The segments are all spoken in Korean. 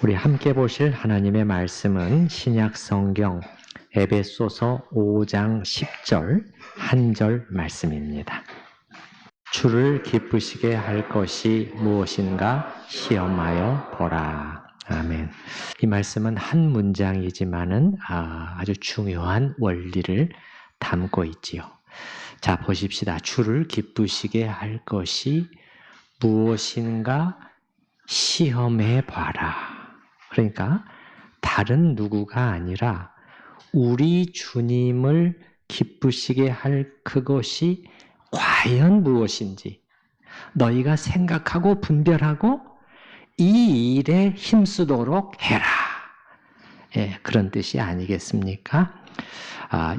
우리 함께 보실 하나님의 말씀은 신약 성경 에베소서 5장 10절 한 절 말씀입니다. 주를 기쁘시게 할 것이 무엇인가 시험하여 보라. 아멘. 이 말씀은 한 문장이지만은 아주 중요한 원리를 담고 있지요. 자, 보십시다. 주를 기쁘시게 할 것이 무엇인가 시험해 봐라. 그러니까 다른 누구가 아니라 우리 주님을 기쁘시게 할 그것이 과연 무엇인지 너희가 생각하고 분별하고 이 일에 힘쓰도록 해라. 예, 그런 뜻이 아니겠습니까?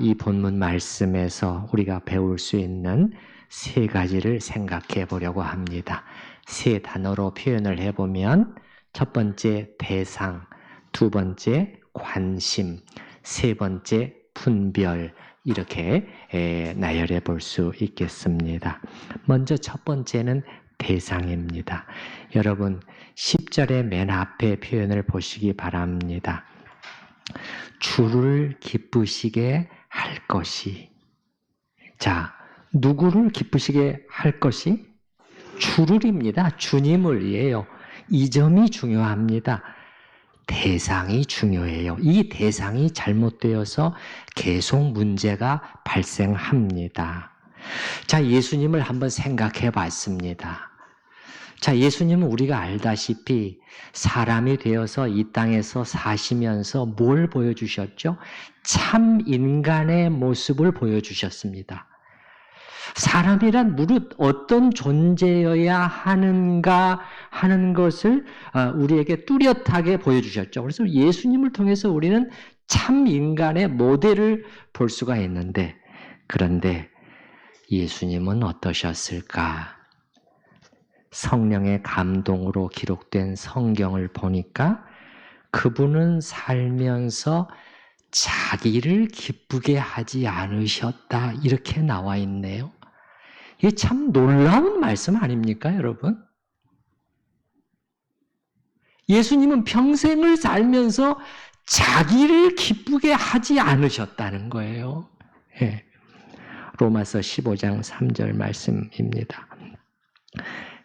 이 본문 말씀에서 우리가 배울 수 있는 세 가지를 생각해 보려고 합니다. 세 단어로 표현을 해보면 첫 번째 대상, 두 번째 관심, 세 번째 분별, 이렇게 나열해 볼 수 있겠습니다. 먼저 첫 번째는 대상입니다. 여러분 10절의 맨 앞에 표현을 보시기 바랍니다. 주를 기쁘시게 할 것이. 자, 누구를 기쁘시게 할 것이? 주를입니다. 주님을이에요. 이 점이 중요합니다. 대상이 중요해요. 이 대상이 잘못되어서 계속 문제가 발생합니다. 자, 예수님을 한번 생각해 봤습니다. 자, 예수님은 우리가 알다시피 사람이 되어서 이 땅에서 사시면서 뭘 보여주셨죠? 참 인간의 모습을 보여주셨습니다. 사람이란 무릇 어떤 존재여야 하는가 하는 것을 우리에게 뚜렷하게 보여주셨죠. 그래서 예수님을 통해서 우리는 참 인간의 모델을 볼 수가 있는데, 그런데 예수님은 어떠셨을까? 성령의 감동으로 기록된 성경을 보니까 그분은 살면서 자기를 기쁘게 하지 않으셨다, 이렇게 나와 있네요. 이게 참 놀라운 말씀 아닙니까, 여러분? 예수님은 평생을 살면서 자기를 기쁘게 하지 않으셨다는 거예요. 예. 로마서 15장 3절 말씀입니다.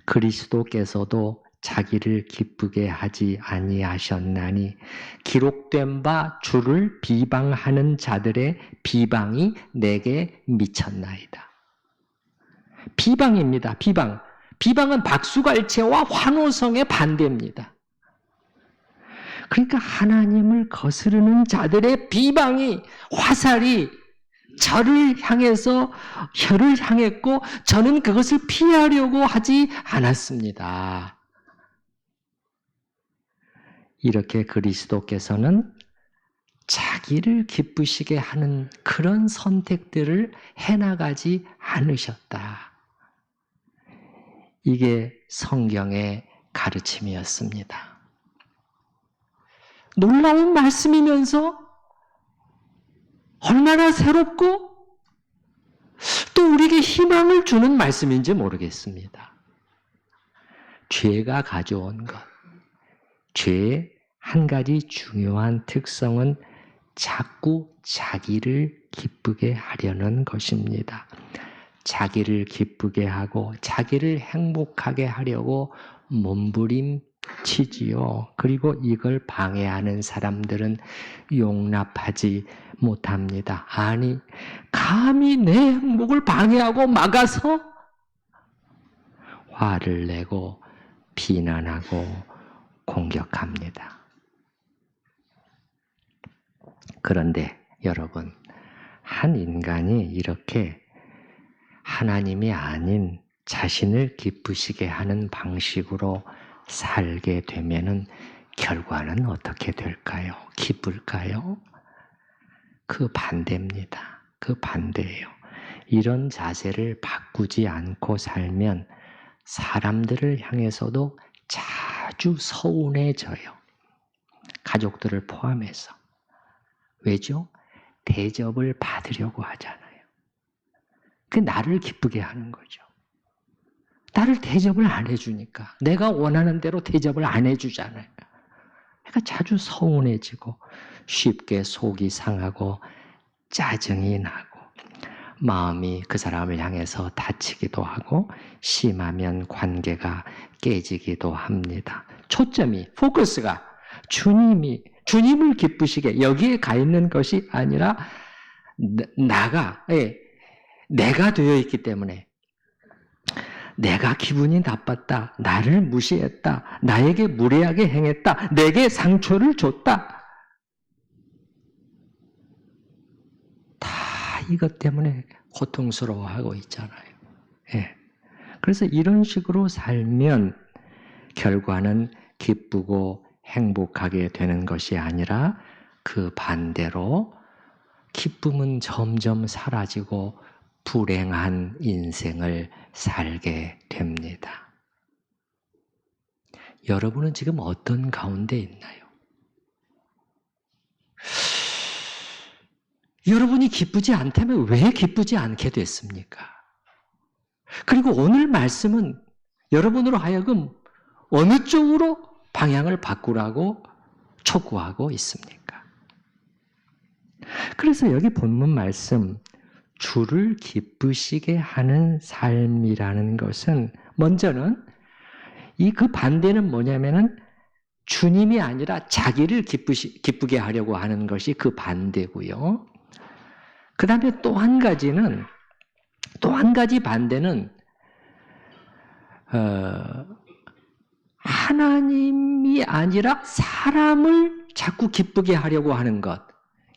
그리스도께서도 자기를 기쁘게 하지 아니하셨나니 기록된 바 주를 비방하는 자들의 비방이 내게 미쳤나이다. 비방입니다. 비방. 비방은 박수갈채와 환호성의 반대입니다. 그러니까 하나님을 거스르는 자들의 비방이, 화살이 저를 향해서 혀를 향했고 저는 그것을 피하려고 하지 않았습니다. 이렇게 그리스도께서는 자기를 기쁘시게 하는 그런 선택들을 해나가지 않으셨다. 이게 성경의 가르침이었습니다. 놀라운 말씀이면서 얼마나 새롭고 또 우리에게 희망을 주는 말씀인지 모르겠습니다. 죄가 가져온 것. 죄의 한 가지 중요한 특성은 자꾸 자기를 기쁘게 하려는 것입니다. 자기를 기쁘게 하고 자기를 행복하게 하려고 몸부림치지요. 그리고 이걸 방해하는 사람들은 용납하지 못합니다. 아니, 감히 내 행복을 방해하고 막아서 화를 내고 비난하고 공격합니다. 그런데 여러분, 한 인간이 이렇게 하나님이 아닌 자신을 기쁘시게 하는 방식으로 살게 되면은 결과는 어떻게 될까요? 기쁠까요? 그 반대입니다. 그 반대예요. 이런 자세를 바꾸지 않고 살면 사람들을 향해서도 자주 서운해져요. 가족들을 포함해서. 왜죠? 대접을 받으려고 하잖아요. 그 나를 기쁘게 하는 거죠. 나를 대접을 안 해주니까. 내가 원하는 대로 대접을 안 해주잖아요. 그러니까 자주 서운해지고 쉽게 속이 상하고 짜증이 나고 마음이 그 사람을 향해서 다치기도 하고 심하면 관계가 깨지기도 합니다. 초점이, 포커스가 주님을 기쁘시게 여기에 가 있는 것이 아니라 내가 되어 있기 때문에 내가 기분이 나빴다, 나를 무시했다, 나에게 무례하게 행했다, 내게 상처를 줬다. 다 이것 때문에 고통스러워하고 있잖아요. 예. 그래서 이런 식으로 살면 결과는 기쁘고 행복하게 되는 것이 아니라 그 반대로 기쁨은 점점 사라지고 불행한 인생을 살게 됩니다. 여러분은 지금 어떤 가운데 있나요? 여러분이 기쁘지 않다면 왜 기쁘지 않게 됐습니까? 그리고 오늘 말씀은 여러분으로 하여금 어느 쪽으로 방향을 바꾸라고 촉구하고 있습니까? 그래서 여기 본문 말씀, 주를 기쁘시게 하는 삶이라는 것은 먼저는 그 반대는 뭐냐면은 주님이 아니라 자기를 기쁘게 하려고 하는 것이 그 반대고요. 그 다음에 또 한 가지 반대는 하나님이 아니라 사람을 자꾸 기쁘게 하려고 하는 것.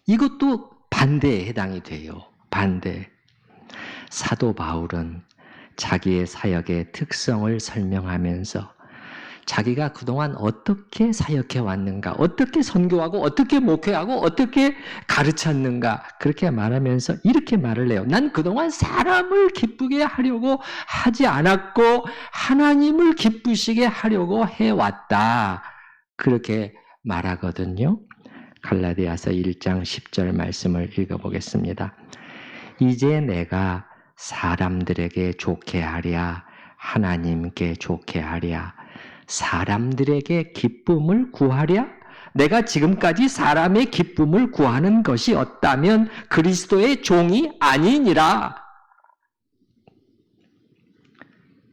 이것도 반대에 해당이 돼요. 반대. 사도 바울은 자기의 사역의 특성을 설명하면서 자기가 그동안 어떻게 사역해 왔는가, 어떻게 선교하고, 어떻게 목회하고, 어떻게 가르쳤는가, 그렇게 말하면서 이렇게 말을 해요. 난 그동안 사람을 기쁘게 하려고 하지 않았고, 하나님을 기쁘시게 하려고 해왔다. 그렇게 말하거든요. 갈라디아서 1장 10절 말씀을 읽어보겠습니다. 이제 내가 사람들에게 좋게 하랴, 하나님께 좋게 하랴, 사람들에게 기쁨을 구하랴? 내가 지금까지 사람의 기쁨을 구하는 것이 없다면 그리스도의 종이 아니니라.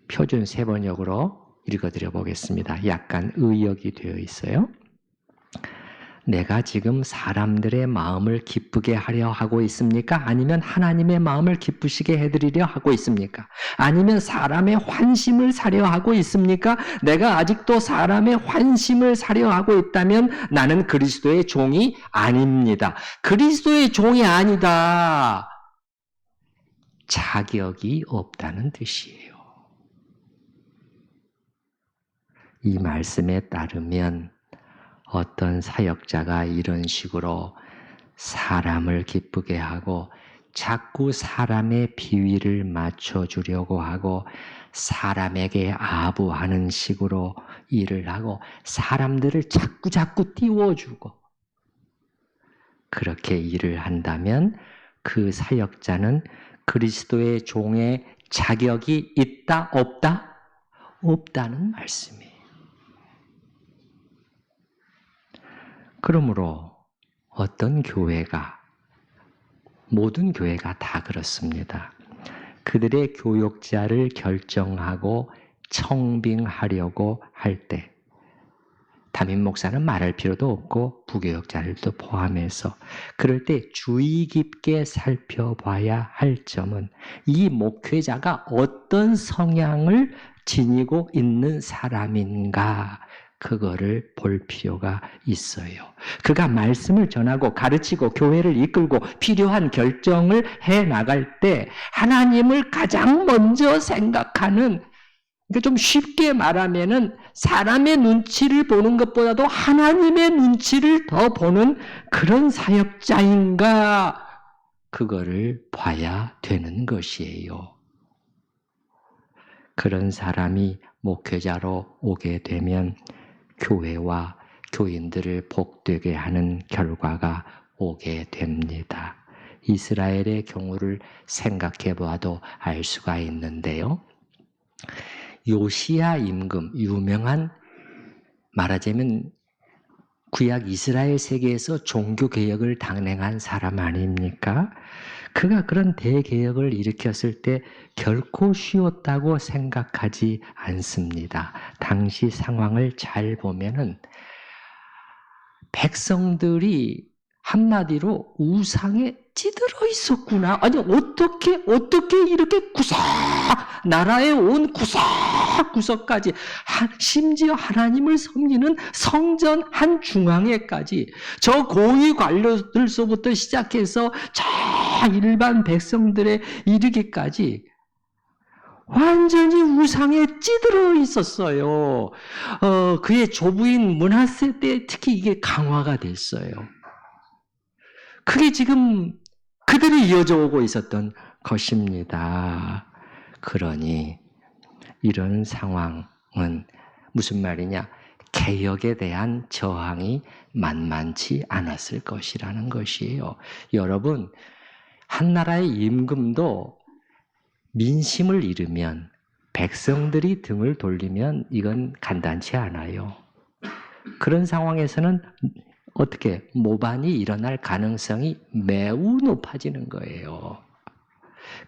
표준 세번역으로 읽어드려 보겠습니다. 약간 의역이 되어 있어요. 내가 지금 사람들의 마음을 기쁘게 하려 하고 있습니까? 아니면 하나님의 마음을 기쁘시게 해드리려 하고 있습니까? 아니면 사람의 환심을 사려 하고 있습니까? 내가 아직도 사람의 환심을 사려 하고 있다면 나는 그리스도의 종이 아닙니다. 그리스도의 종이 아니다. 자격이 없다는 뜻이에요. 이 말씀에 따르면 어떤 사역자가 이런 식으로 사람을 기쁘게 하고 자꾸 사람의 비위를 맞춰주려고 하고 사람에게 아부하는 식으로 일을 하고 사람들을 자꾸 띄워주고 그렇게 일을 한다면 그 사역자는 그리스도의 종의 자격이 있다, 없다? 없다는 말씀이에요. 그러므로 어떤 교회가, 모든 교회가 다 그렇습니다. 그들의 교역자를 결정하고 청빙하려고 할 때 담임 목사는 말할 필요도 없고 부교역자들도 포함해서 그럴 때 주의 깊게 살펴봐야 할 점은 이 목회자가 어떤 성향을 지니고 있는 사람인가, 그거를 볼 필요가 있어요. 그가 말씀을 전하고 가르치고 교회를 이끌고 필요한 결정을 해 나갈 때 하나님을 가장 먼저 생각하는, 그러니까 좀 쉽게 말하면은 사람의 눈치를 보는 것보다도 하나님의 눈치를 더 보는 그런 사역자인가, 그거를 봐야 되는 것이에요. 그런 사람이 목회자로 오게 되면 교회와 교인들을 복되게 하는 결과가 오게 됩니다. 이스라엘의 경우를 생각해 봐도 알 수가 있는데요. 요시야 임금, 유명한, 말하자면 구약 이스라엘 세계에서 종교개혁을 단행한 사람 아닙니까? 그가 그런 대개혁을 일으켰을 때 결코 쉬웠다고 생각하지 않습니다. 당시 상황을 잘 보면은 백성들이 한마디로 우상에 찌들어 있었구나. 아니 어떻게 이렇게 나라에 온 구석구석까지 심지어 하나님을 섬기는 성전 한 중앙에까지 저 고위 관료들서부터 시작해서 저 일반 백성들에 이르기까지 완전히 우상에 찌들어 있었어요. 그의 조부인 므낫세 때 특히 이게 강화가 됐어요. 그게 지금 그들이 이어져 오고 있었던 것입니다. 그러니 이런 상황은 무슨 말이냐? 개혁에 대한 저항이 만만치 않았을 것이라는 것이에요. 여러분, 한 나라의 임금도 민심을 잃으면 백성들이 등을 돌리면 이건 간단치 않아요. 그런 상황에서는 어떻게 모반이 일어날 가능성이 매우 높아지는 거예요.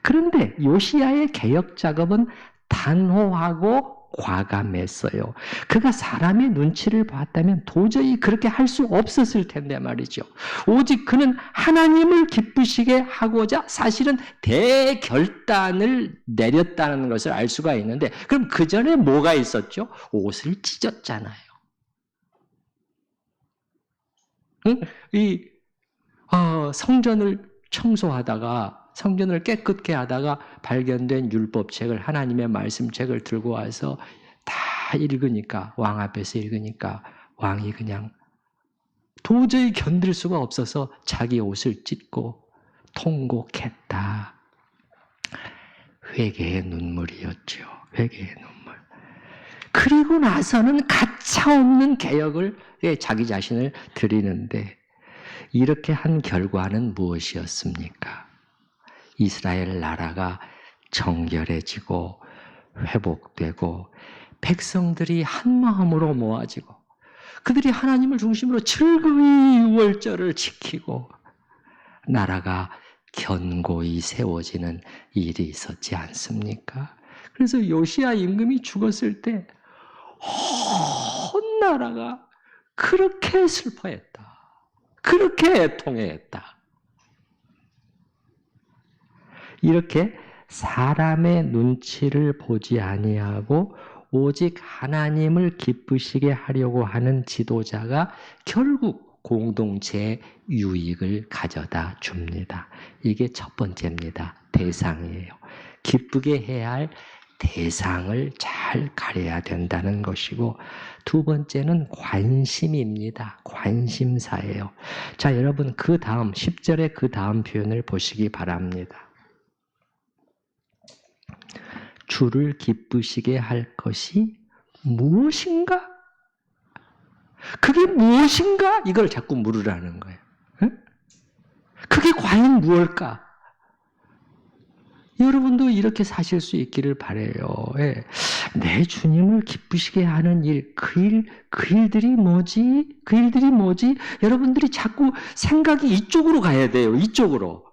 그런데 요시야의 개혁 작업은 단호하고 과감했어요. 그가 사람의 눈치를 봤다면 도저히 그렇게 할 수 없었을 텐데 말이죠. 오직 그는 하나님을 기쁘시게 하고자 사실은 대결단을 내렸다는 것을 알 수가 있는데, 그럼 그 전에 뭐가 있었죠? 옷을 찢었잖아요. 응? 성전을 청소하다가 성전을 깨끗게 하다가 발견된 율법책을 하나님의 말씀책을 들고 와서 다 읽으니까 왕 앞에서 읽으니까 왕이 그냥 도저히 견딜 수가 없어서 자기 옷을 찢고 통곡했다. 회개의 눈물이었죠. 회개의 눈물. 그리고 나서는 가차없는 개혁을 자기 자신을 드리는데 이렇게 한 결과는 무엇이었습니까? 이스라엘 나라가 정결해지고 회복되고 백성들이 한 마음으로 모아지고 그들이 하나님을 중심으로 즐거이 유월절을 지키고 나라가 견고히 세워지는 일이 있었지 않습니까? 그래서 요시야 임금이 죽었을 때 온 나라가 그렇게 슬퍼했다. 그렇게 애통해했다. 이렇게 사람의 눈치를 보지 아니하고 오직 하나님을 기쁘시게 하려고 하는 지도자가 결국 공동체의 유익을 가져다 줍니다. 이게 첫 번째입니다. 대상이에요. 기쁘게 해야 할 대상을 잘 가려야 된다는 것이고, 두 번째는 관심입니다. 관심사예요. 자, 여러분 그 다음 10절의 그 다음 표현을 보시기 바랍니다. 주를 기쁘시게 할 것이 무엇인가? 그게 무엇인가? 이걸 자꾸 물으라는 거예요. 그게 과연 무엇일까? 여러분도 이렇게 사실 수 있기를 바라요. 예. 내 주님을 기쁘시게 하는 일, 그 일들이 뭐지? 그 일들이 뭐지? 여러분들이 자꾸 생각이 이쪽으로 가야 돼요. 이쪽으로.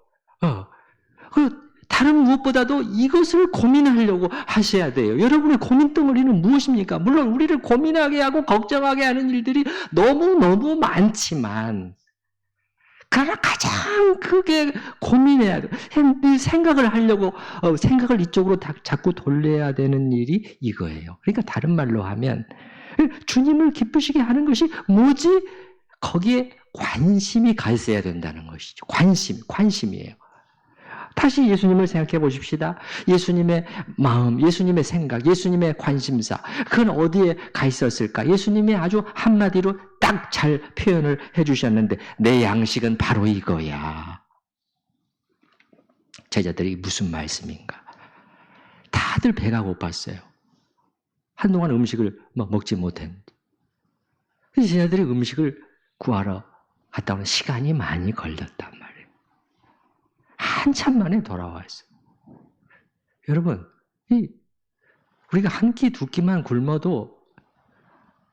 다른 무엇보다도 이것을 고민하려고 하셔야 돼요. 여러분의 고민 덩어리는 무엇입니까? 물론 우리를 고민하게 하고 걱정하게 하는 일들이 너무너무 많지만 가장 크게 고민해야 돼요. 생각을 하려고 생각을 이쪽으로 자꾸 돌려야 되는 일이 이거예요. 그러니까 다른 말로 하면 주님을 기쁘시게 하는 것이 뭐지? 거기에 관심이 가 있어야 된다는 것이죠. 관심이에요. 다시 예수님을 생각해 보십시다. 예수님의 마음, 예수님의 생각, 예수님의 관심사, 그건 어디에 가 있었을까? 예수님이 아주 한마디로 딱 잘 표현을 해주셨는데, 내 양식은 바로 이거야. 제자들이 무슨 말씀인가? 다들 배가 고팠어요. 한동안 음식을 먹지 못했는데. 제자들이 음식을 구하러 갔다 오는 시간이 많이 걸렸단 말이에요. 한참 만에 돌아왔어요. 여러분, 우리가 한 끼, 두 끼만 굶어도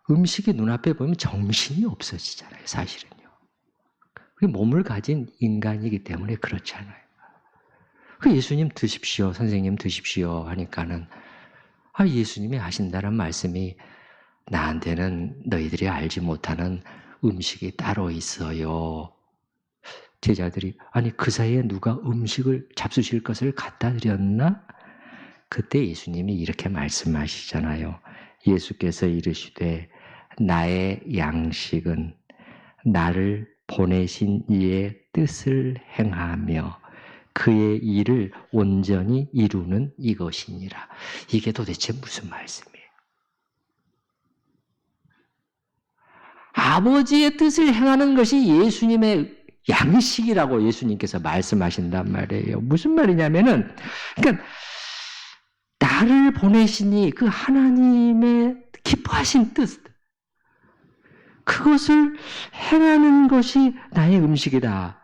음식이 눈앞에 보면 정신이 없어지잖아요, 사실은요. 그게 몸을 가진 인간이기 때문에 그렇잖아요. 그 예수님 드십시오, 선생님 드십시오 하니까는 예수님이 하신다는 말씀이 나한테는 너희들이 알지 못하는 음식이 따로 있어요. 제자들이 아니 그 사이에 누가 음식을 잡수실 것을 갖다 드렸나? 그때 예수님이 이렇게 말씀하시잖아요. 예수께서 이르시되 나의 양식은 나를 보내신 이의 뜻을 행하며 그의 일을 온전히 이루는 이것이니라. 이게 도대체 무슨 말씀이에요? 아버지의 뜻을 행하는 것이 예수님의 양식이라고 예수님께서 말씀하신단 말이에요. 무슨 말이냐면은, 그러니까 나를 보내시니 그 하나님의 기뻐하신 뜻, 그것을 행하는 것이 나의 음식이다.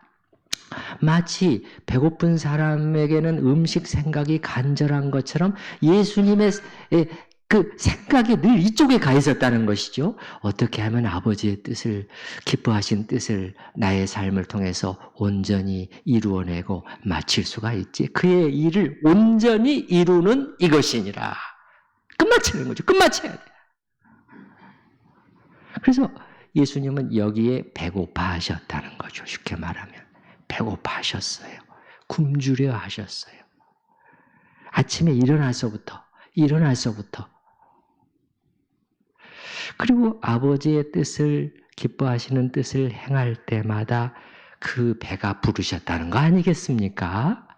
마치 배고픈 사람에게는 음식 생각이 간절한 것처럼 예수님의 그 생각이 늘 이쪽에 가 있었다는 것이죠. 어떻게 하면 아버지의 뜻을, 기뻐하신 뜻을 나의 삶을 통해서 온전히 이루어내고 마칠 수가 있지. 그의 일을 온전히 이루는 이것이니라. 끝마치는 거죠. 끝마쳐야 돼. 그래서 예수님은 여기에 배고파 하셨다는 거죠. 쉽게 말하면. 배고파 하셨어요. 굶주려 하셨어요. 아침에 일어나서부터. 그리고 아버지의 뜻을, 기뻐하시는 뜻을 행할 때마다 그 배가 부르셨다는 거 아니겠습니까?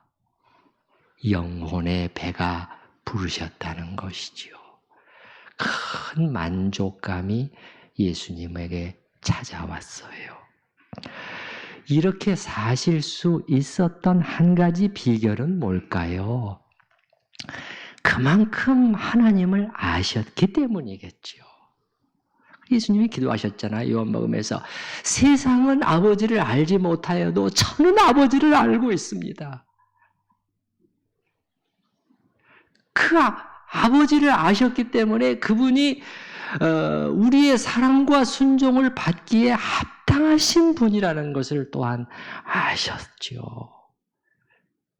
영혼의 배가 부르셨다는 것이지요. 큰 만족감이 예수님에게 찾아왔어요. 이렇게 사실 수 있었던 한 가지 비결은 뭘까요? 그만큼 하나님을 아셨기 때문이겠죠. 예수님이 기도하셨잖아요. 요한복음에서 세상은 아버지를 알지 못하여도 저는 아버지를 알고 있습니다. 그 아버지를 아셨기 때문에 그분이 우리의 사랑과 순종을 받기에 합당하신 분이라는 것을 또한 아셨죠.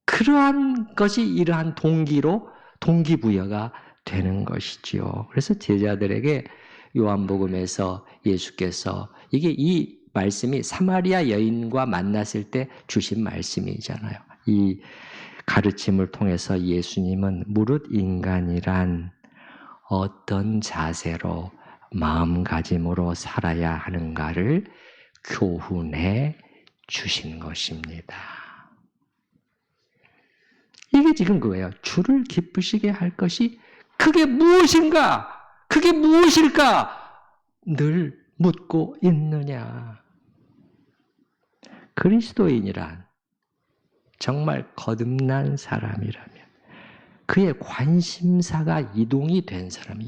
그러한 것이 이러한 동기부여가 되는 것이지요. 그래서 제자들에게 요한복음에서 예수께서 이 말씀이 사마리아 여인과 만났을 때 주신 말씀이잖아요. 이 가르침을 통해서 예수님은 무릇 인간이란 어떤 자세로 마음가짐으로 살아야 하는가를 교훈해 주신 것입니다. 이게 지금 그거예요. 주를 기쁘시게 할 것이 그게 무엇인가? 그게 무엇일까? 늘 묻고 있느냐. 그리스도인이란 정말 거듭난 사람이라면 그의 관심사가 이동이 된 사람,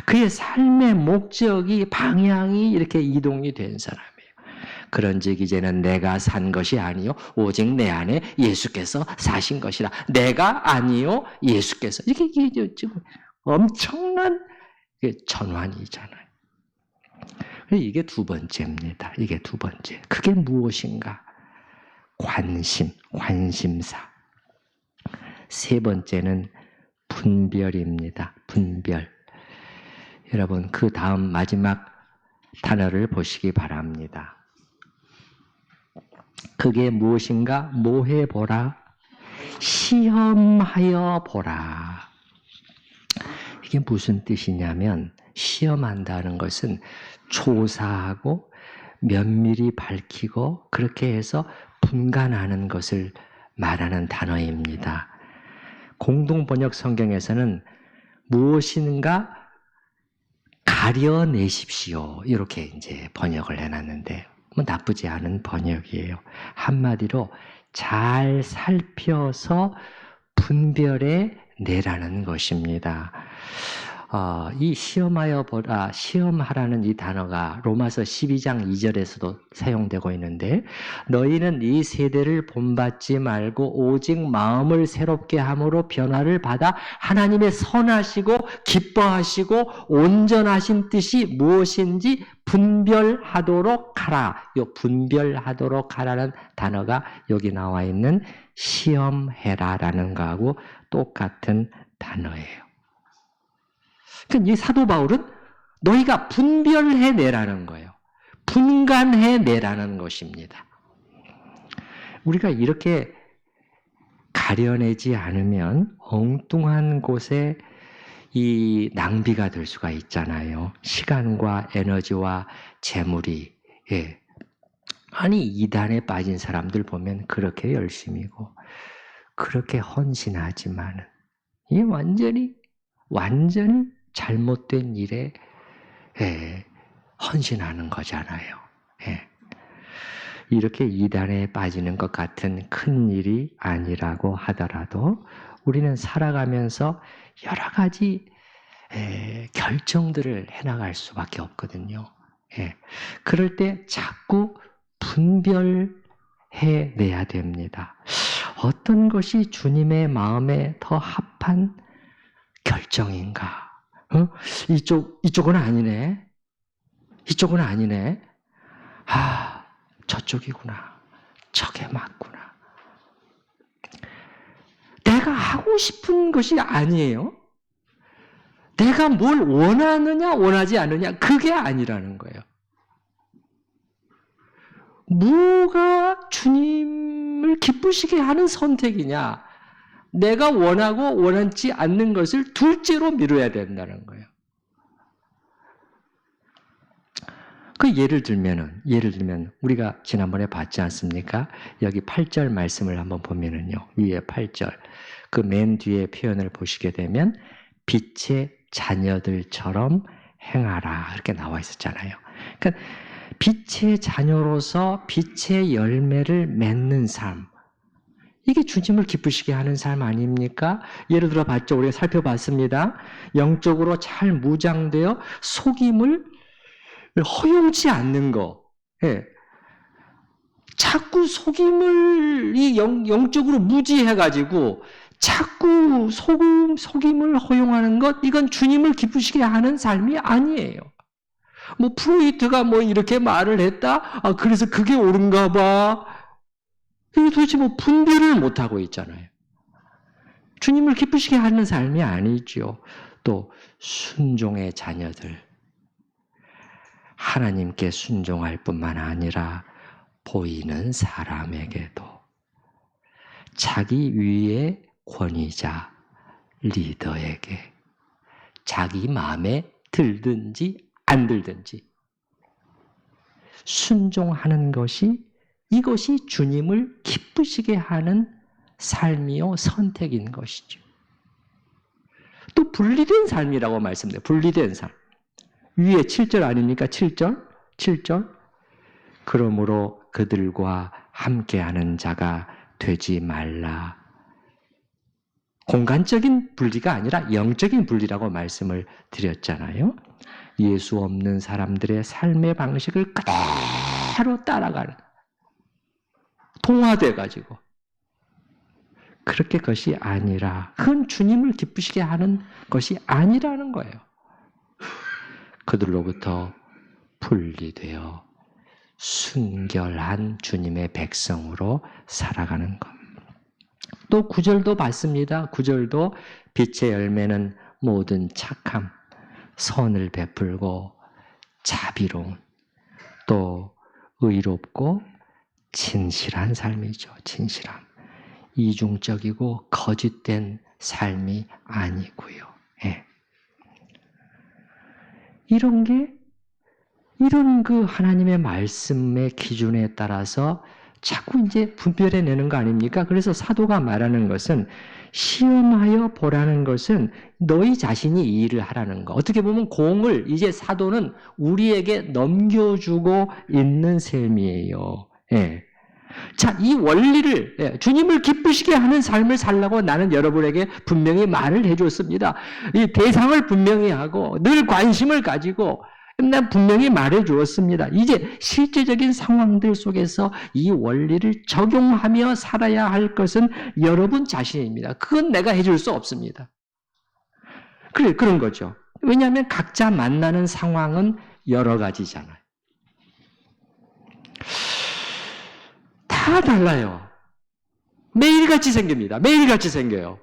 그의 삶의 목적이, 방향이 이렇게 이동이 된 사람이에요. 그런즉 이제는 내가 산 것이 아니요 오직 내 안에 예수께서 사신 것이라. 내가 아니요 예수께서. 이게 지금 엄청난 전환이잖아요. 이게 두 번째입니다. 이게 두 번째. 그게 무엇인가? 관심사. 세 번째는 분별입니다. 분별. 여러분, 그 다음 마지막 단어를 보시기 바랍니다. 그게 무엇인가? 모해보라. 시험하여 보라. 이게 무슨 뜻이냐면, 시험한다는 것은 조사하고 면밀히 밝히고 그렇게 해서 분간하는 것을 말하는 단어입니다. 공동번역 성경에서는 무엇인가 가려내십시오. 이렇게 이제 번역을 해놨는데, 뭐 나쁘지 않은 번역이에요. 한마디로 잘 살펴서 분별해 내라는 것입니다. 이 시험하라는 이 단어가 로마서 12장 2절에서도 사용되고 있는데 너희는 이 세대를 본받지 말고 오직 마음을 새롭게 함으로 변화를 받아 하나님의 선하시고 기뻐하시고 온전하신 뜻이 무엇인지 분별하도록 하라. 이 분별하도록 하라는 단어가 여기 나와 있는 시험해라라는 거하고 똑같은 단어예요. 그러니까 이 사도 바울은 너희가 분별해내라는 거예요. 분간해내라는 것입니다. 우리가 이렇게 가려내지 않으면 엉뚱한 곳에 이 낭비가 될 수가 있잖아요. 시간과 에너지와 재물이. 예. 아니 이단에 빠진 사람들 보면 그렇게 열심이고 그렇게 헌신하지만은 이 완전히 잘못된 일에 헌신하는 거잖아요. 이렇게 이단에 빠지는 것 같은 큰 일이 아니라고 하더라도 우리는 살아가면서 여러 가지 결정들을 해나갈 수밖에 없거든요. 그럴 때 자꾸 분별해내야 됩니다. 어떤 것이 주님의 마음에 더 합한 결정인가? 이쪽은 아니네. 이쪽은 아니네. 저쪽이구나. 저게 맞구나. 내가 하고 싶은 것이 아니에요. 내가 뭘 원하느냐, 원하지 않느냐, 그게 아니라는 거예요. 뭐가 주님을 기쁘시게 하는 선택이냐? 내가 원하고 원하지 않는 것을 둘째로 미뤄야 된다는 거예요. 그 예를 들면 우리가 지난번에 봤지 않습니까? 여기 8절 말씀을 한번 보면은요. 위에 8절. 그 맨 뒤에 표현을 보시게 되면 빛의 자녀들처럼 행하라. 이렇게 나와 있었잖아요. 그러니까 빛의 자녀로서 빛의 열매를 맺는 삶. 이게 주님을 기쁘시게 하는 삶 아닙니까? 예를 들어 봤죠. 우리가 살펴봤습니다. 영적으로 잘 무장되어 속임을 허용치 않는 거. 자꾸 속임을 영적으로 무지해가지고 자꾸 속임을 허용하는 것, 이건 주님을 기쁘시게 하는 삶이 아니에요. 프로이트가 이렇게 말을 했다? 그래서 그게 옳은가 봐. 이게 도대체 분별을 못하고 있잖아요. 주님을 기쁘시게 하는 삶이 아니죠. 또 순종의 자녀들. 하나님께 순종할 뿐만 아니라 보이는 사람에게도 자기 위의 권위자, 리더에게 자기 마음에 들든지 안 들든지 순종하는 것이 이것이 주님을 기쁘시게 하는 삶이요 선택인 것이죠. 또 분리된 삶이라고 말씀드려요. 분리된 삶. 위에 7절 아닙니까? 7절. 그러므로 그들과 함께하는 자가 되지 말라. 공간적인 분리가 아니라 영적인 분리라고 말씀을 드렸잖아요. 예수 없는 사람들의 삶의 방식을 그대로 따라가는, 동화돼가지고 그렇게 것이 아니라, 그건 주님을 기쁘시게 하는 것이 아니라는 거예요. 그들로부터 분리되어 순결한 주님의 백성으로 살아가는 것. 또 9절도 봤습니다. 9절도 빛의 열매는 모든 착함, 선을 베풀고 자비로운, 또 의롭고 진실한 삶이죠. 진실함. 이중적이고 거짓된 삶이 아니고요. 이런 그 하나님의 말씀의 기준에 따라서 자꾸 이제 분별해내는 거 아닙니까? 그래서 사도가 말하는 것은, 시험하여 보라는 것은 너희 자신이 이 일을 하라는 거. 어떻게 보면 공을 이제 사도는 우리에게 넘겨주고 있는 셈이에요. 자, 이 원리를 주님을 기쁘시게 하는 삶을 살라고 나는 여러분에게 분명히 말을 해줬습니다. 이 대상을 분명히 하고 늘 관심을 가지고 난 분명히 말해 주었습니다. 이제 실제적인 상황들 속에서 이 원리를 적용하며 살아야 할 것은 여러분 자신입니다. 그건 내가 해줄 수 없습니다. 그래, 그런 거죠. 왜냐하면 각자 만나는 상황은 여러 가지잖아요. 다 달라요. 매일같이 생깁니다. 매일같이 생겨요.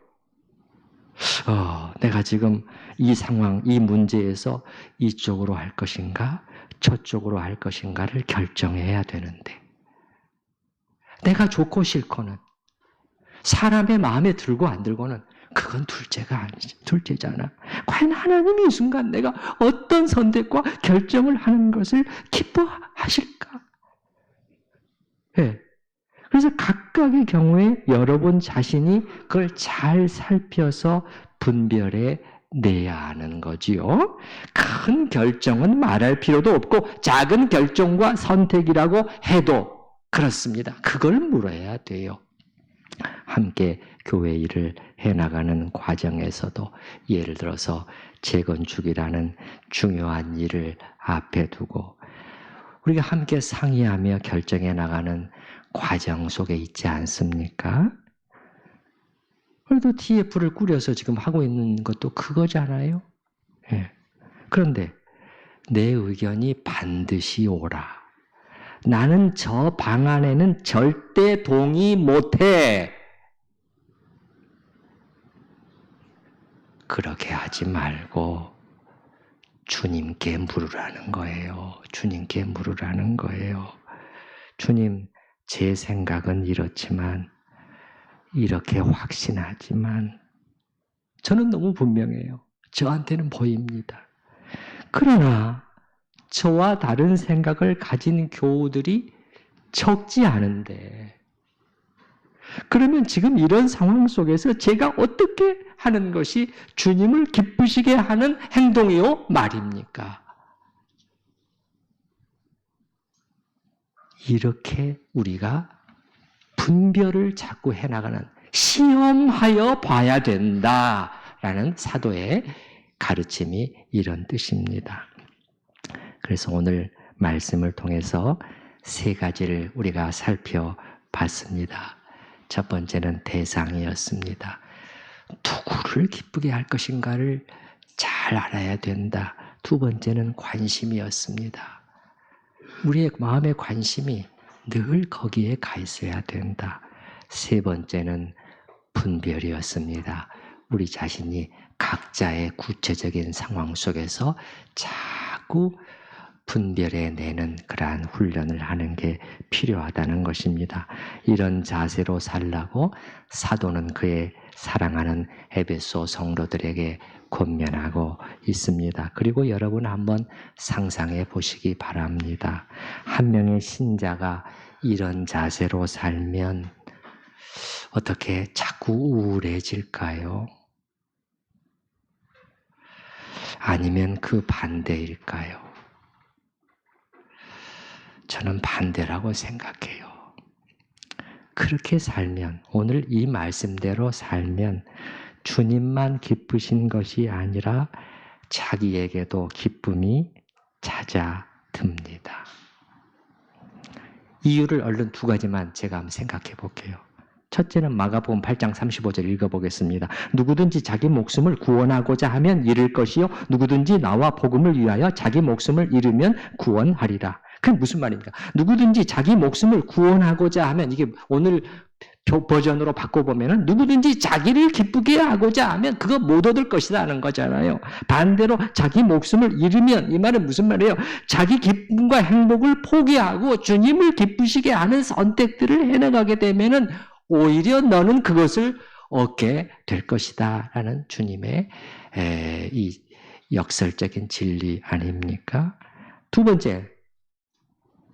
내가 지금 이 상황, 이 문제에서 이쪽으로 할 것인가, 저쪽으로 할 것인가를 결정해야 되는데, 내가 좋고 싫고는, 사람의 마음에 들고 안 들고는 그건 둘째가 아니지. 둘째잖아. 과연 하나님이 이 순간 내가 어떤 선택과 결정을 하는 것을 기뻐하실까? 네. 그래서 각각의 경우에 여러분 자신이 그걸 잘 살펴서 분별해 내야 하는 거지요. 큰 결정은 말할 필요도 없고 작은 결정과 선택이라고 해도 그렇습니다. 그걸 물어야 돼요. 함께 교회 일을 해나가는 과정에서도 예를 들어서 재건축이라는 중요한 일을 앞에 두고 우리가 함께 상의하며 결정해 나가는 과정 속에 있지 않습니까? 그래도 TF를 꾸려서 지금 하고 있는 것도 그거잖아요. 예. 그런데 내 의견이 반드시 옳아. 나는 저 방안에는 절대 동의 못해. 그렇게 하지 말고 주님께 물으라는 거예요. 주님께 물으라는 거예요. 주님, 제 생각은 이렇지만 이렇게 확신하지만 저는 너무 분명해요. 저한테는 보입니다. 그러나 저와 다른 생각을 가진 교우들이 적지 않은데 그러면 지금 이런 상황 속에서 제가 어떻게 하는 것이 주님을 기쁘시게 하는 행동이요? 말입니까? 이렇게 우리가 분별을 자꾸 해나가는 시험하여 봐야 된다라는 사도의 가르침이 이런 뜻입니다. 그래서 오늘 말씀을 통해서 세 가지를 우리가 살펴봤습니다. 첫 번째는 대상이었습니다. 누구를 기쁘게 할 것인가를 잘 알아야 된다. 두 번째는 관심이었습니다. 우리의 마음의 관심이 늘 거기에 가 있어야 된다. 세 번째는 분별이었습니다. 우리 자신이 각자의 구체적인 상황 속에서 자꾸 분별해내는 그러한 훈련을 하는 게 필요하다는 것입니다. 이런 자세로 살라고 사도는 그의 사랑하는 에베소 성도들에게 권면하고 있습니다. 그리고 여러분 한번 상상해 보시기 바랍니다. 한 명의 신자가 이런 자세로 살면 어떻게 자꾸 우울해질까요? 아니면 그 반대일까요? 저는 반대라고 생각해요. 그렇게 살면, 오늘 이 말씀대로 살면 주님만 기쁘신 것이 아니라 자기에게도 기쁨이 찾아듭니다. 이유를 얼른 두 가지만 제가 한번 생각해 볼게요. 첫째는 마가복음 8장 35절 읽어보겠습니다. 누구든지 자기 목숨을 구원하고자 하면 잃을 것이요 누구든지 나와 복음을 위하여 자기 목숨을 잃으면 구원하리라. 그게 무슨 말입니까? 누구든지 자기 목숨을 구원하고자 하면, 이게 오늘 버전으로 바꿔보면은 누구든지 자기를 기쁘게 하고자 하면 그거 못 얻을 것이라는 거잖아요. 반대로 자기 목숨을 잃으면, 이 말은 무슨 말이에요? 자기 기쁨과 행복을 포기하고 주님을 기쁘시게 하는 선택들을 해나가게 되면은 오히려 너는 그것을 얻게 될 것이다 라는 주님의 이 역설적인 진리 아닙니까? 두 번째,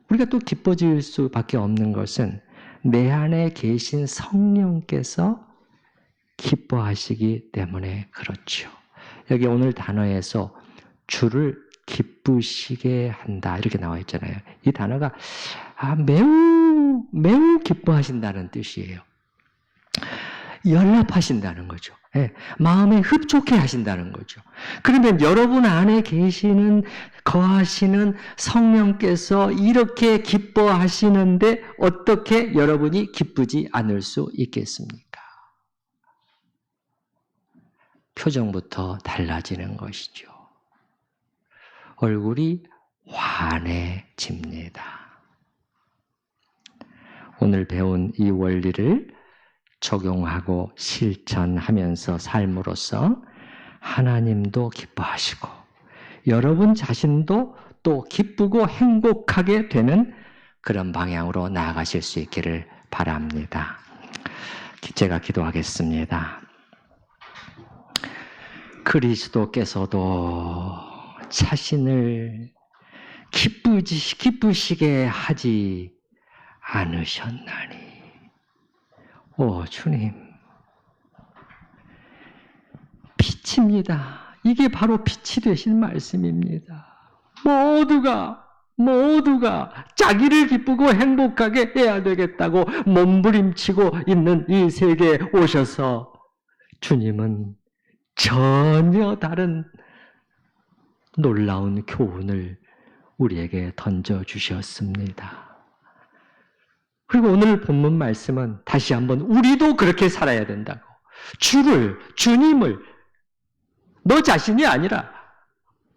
우리가 또 기뻐질 수밖에 없는 것은 내 안에 계신 성령께서 기뻐하시기 때문에 그렇죠. 여기 오늘 단어에서 주를 기쁘시게 한다 이렇게 나와 있잖아요. 이 단어가 매우 매우 기뻐하신다는 뜻이에요. 연락하신다는 거죠. 예, 마음에 흡족해 하신다는 거죠. 그러면 여러분 안에 계시는, 거하시는 성령께서 이렇게 기뻐하시는데 어떻게 여러분이 기쁘지 않을 수 있겠습니까? 표정부터 달라지는 것이죠. 얼굴이 환해집니다. 오늘 배운 이 원리를 적용하고 실천하면서 삶으로써 하나님도 기뻐하시고 여러분 자신도 또 기쁘고 행복하게 되는 그런 방향으로 나아가실 수 있기를 바랍니다. 제가 기도하겠습니다. 그리스도께서도 자신을 기쁘시게 하지 않으셨나니. 오, 주님. 빛입니다. 이게 바로 빛이 되신 말씀입니다. 모두가 자기를 기쁘고 행복하게 해야 되겠다고 몸부림치고 있는 이 세계에 오셔서 주님은 전혀 다른 놀라운 교훈을 우리에게 던져주셨습니다. 그리고 오늘 본문 말씀은 다시 한번 우리도 그렇게 살아야 된다고. 주님을 너 자신이 아니라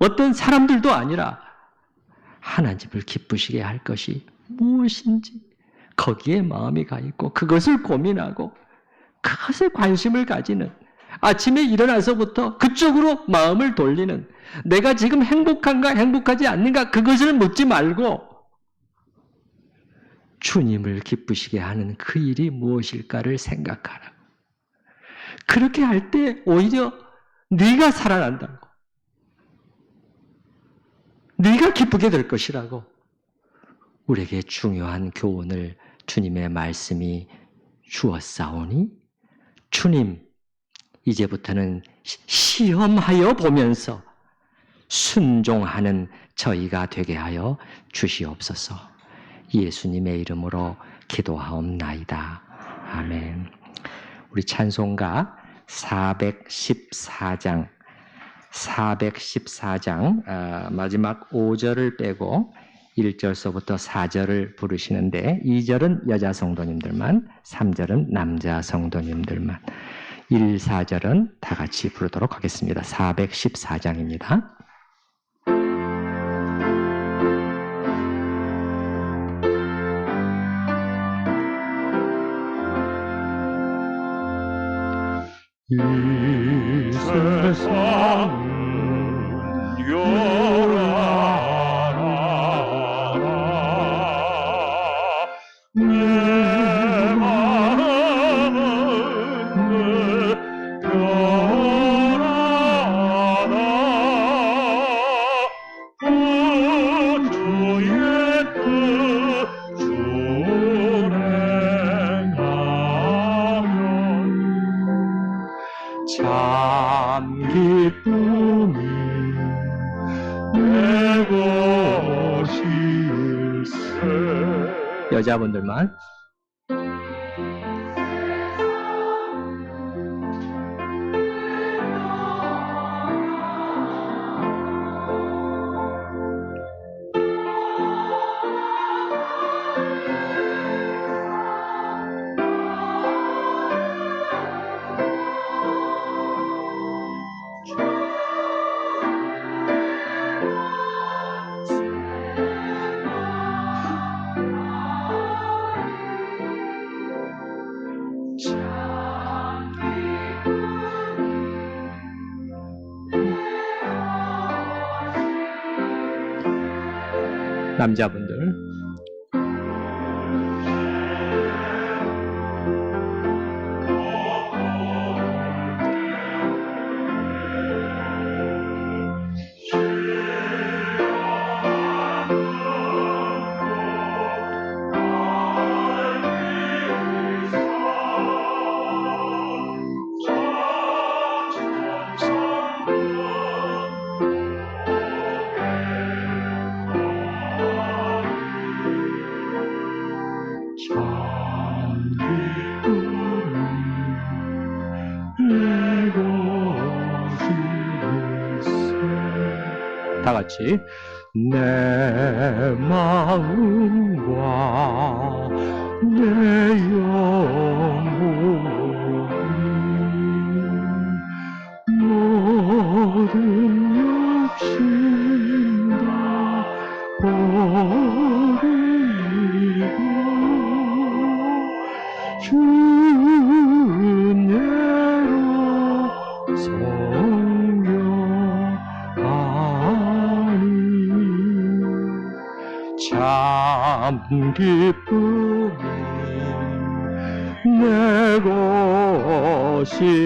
어떤 사람들도 아니라 하나님을 기쁘시게 할 것이 무엇인지 거기에 마음이 가 있고 그것을 고민하고 그것에 관심을 가지는 아침에 일어나서부터 그쪽으로 마음을 돌리는 내가 지금 행복한가 행복하지 않는가 그것을 묻지 말고 주님을 기쁘시게 하는 그 일이 무엇일까를 생각하라고. 그렇게 할 때 오히려 네가 살아난다고. 네가 기쁘게 될 것이라고. 우리에게 중요한 교훈을 주님의 말씀이 주었사오니 주님 이제부터는 시험하여 보면서 순종하는 저희가 되게 하여 주시옵소서. 예수님의 이름으로 기도하옵나이다. 아멘. 우리 찬송가 414장 마지막 5절을 빼고 1절서부터 4절을 부르시는데 2절은 여자 성도님들만, 3절은 남자 성도님들만, 1, 4절은 다 같이 부르도록 하겠습니다. 414장입니다. 이 세상은 요란하라 내 마음은 변하다 주의 뜻 준행하면 참 기쁨이 내 것일세. 여자분들만. 남자분들. 같이 내 마음과 내 영혼이 모든 욕심 다 버리고 주 은혜로 성령하니 참 기쁨이 내 것일세